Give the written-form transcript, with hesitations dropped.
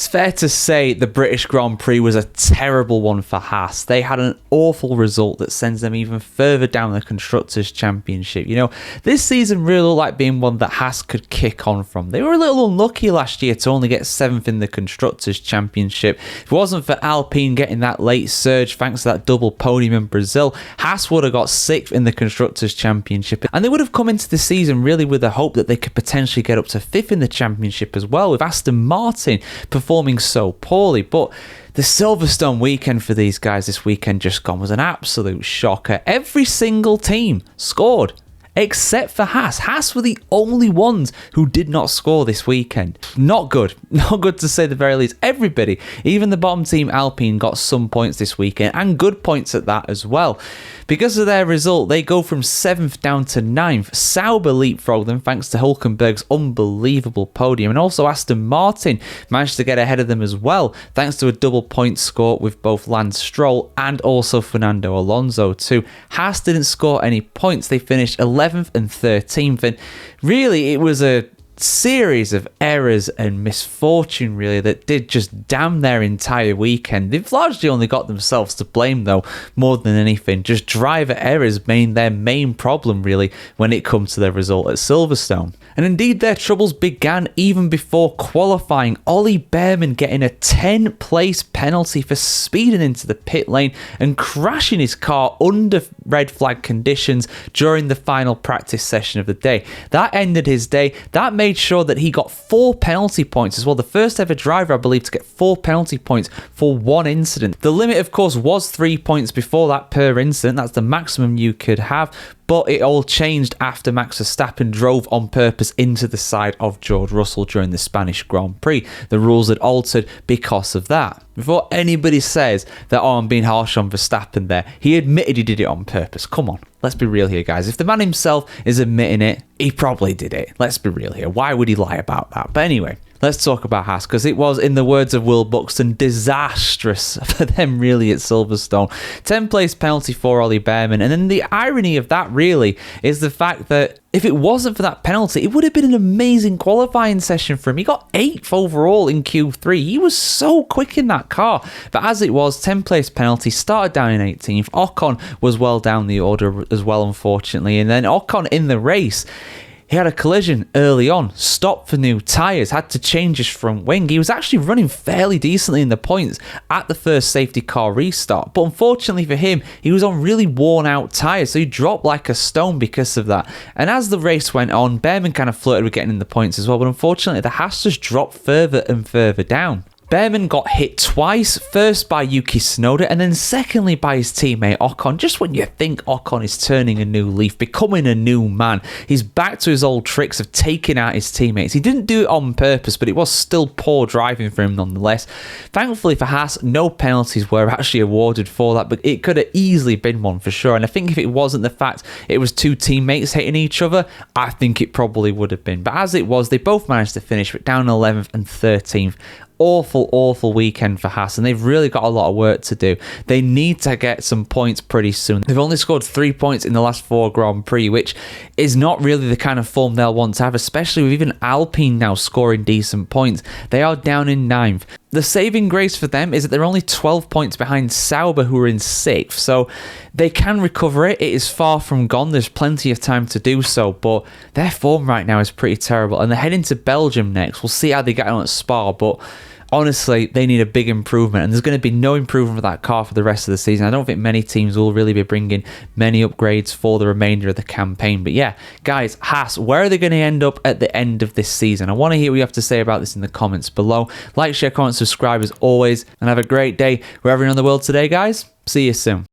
It's fair to say the British Grand Prix was a terrible one for Haas. They had an awful result that sends them even further down the Constructors Championship. You know, this season really looked like being one that Haas could kick on from. They were a little unlucky last year to only get 7th in the Constructors Championship. If it wasn't for Alpine getting that late surge thanks to that double podium in Brazil, Haas would have got 6th in the Constructors Championship. And they would have come into the season really with the hope that they could potentially get up to 5th in the championship as well, with Aston Martin performing so poorly. But the Silverstone weekend for these guys this weekend just gone was an absolute shocker. Every single team scored except for Haas. Haas were the only ones who did not score this weekend. Not good. Not good to say the very least. Everybody, even the bottom team Alpine, got some points this weekend, and good points at that as well. Because of their result, they go from 7th down to 9th. Sauber leapfrogged them thanks to Hülkenberg's unbelievable podium. And also Aston Martin managed to get ahead of them as well, thanks to a double point score with both Lance Stroll and also Fernando Alonso too. Haas didn't score any points. They finished 11th and 13th. And really, it was a series of errors and misfortune really that did just damn their entire weekend. They've largely only got themselves to blame though, more than anything. Just driver errors being their main problem really when it comes to their result at Silverstone. And indeed their troubles began even before qualifying. Ollie Bearman getting a 10th place penalty for speeding into the pit lane and crashing his car under red flag conditions during the final practice session of the day. That ended his day. That made sure that he got 4 penalty points as well. The first ever driver, I believe, to get 4 penalty points for one incident. The limit, of course, was 3 points before that per incident. That's the maximum you could have. But it all changed after Max Verstappen drove on purpose into the side of George Russell during the Spanish Grand Prix. The rules had altered because of that. Before anybody says that, oh, I'm being harsh on Verstappen there, he admitted he did it on purpose. Come on, let's be real here, guys. If the man himself is admitting it, he probably did it. Let's be real here. Why would he lie about that? But anyway, let's talk about Haas, because it was, in the words of Will Buxton, disastrous for them really at Silverstone. 10th place penalty for Ollie Bearman. And then the irony of that really is the fact that if it wasn't for that penalty, it would have been an amazing qualifying session for him. He got 8th overall in Q3. He was so quick in that car. But as it was, 10th place penalty, started down in 18th. Ocon was well down the order as well, unfortunately. And then Ocon in the race, he had a collision early on, stopped for new tyres, had to change his front wing. He was actually running fairly decently in the points at the first safety car restart. But unfortunately for him, he was on really worn out tyres, so he dropped like a stone because of that. And as the race went on, Bearman kind of flirted with getting in the points as well. But unfortunately, the Haas just dropped further and further down. Bearman got hit twice, first by Yuki Tsunoda and then secondly by his teammate Ocon. Just when you think Ocon is turning a new leaf, becoming a new man, he's back to his old tricks of taking out his teammates. He didn't do it on purpose, but it was still poor driving for him nonetheless. Thankfully for Haas, no penalties were actually awarded for that, but it could have easily been one for sure. And I think if it wasn't the fact it was 2 teammates hitting each other, I think it probably would have been. But as it was, they both managed to finish, but down 11th and 13th. Awful weekend for Haas, and they've really got a lot of work to do. They need to get some points pretty soon. They've only scored 3 points in the last 4 Grand Prix, which is not really the kind of form they'll want to have, especially with even Alpine now scoring decent points. They are down in 9th. The saving grace for them is that they're only 12 points behind Sauber, who are in 6th, so they can recover it. It is far from gone. There's plenty of time to do so, but their form right now is pretty terrible, and they're heading to Belgium next. We'll see how they get on at Spa, but honestly, they need a big improvement, and there's going to be no improvement for that car for the rest of the season. I don't think many teams will really be bringing many upgrades for the remainder of the campaign. But yeah, guys, Haas, where are they going to end up at the end of this season? I want to hear what you have to say about this in the comments below. Like, share, comment, subscribe as always, and have a great day wherever you're in the world today, guys. See you soon.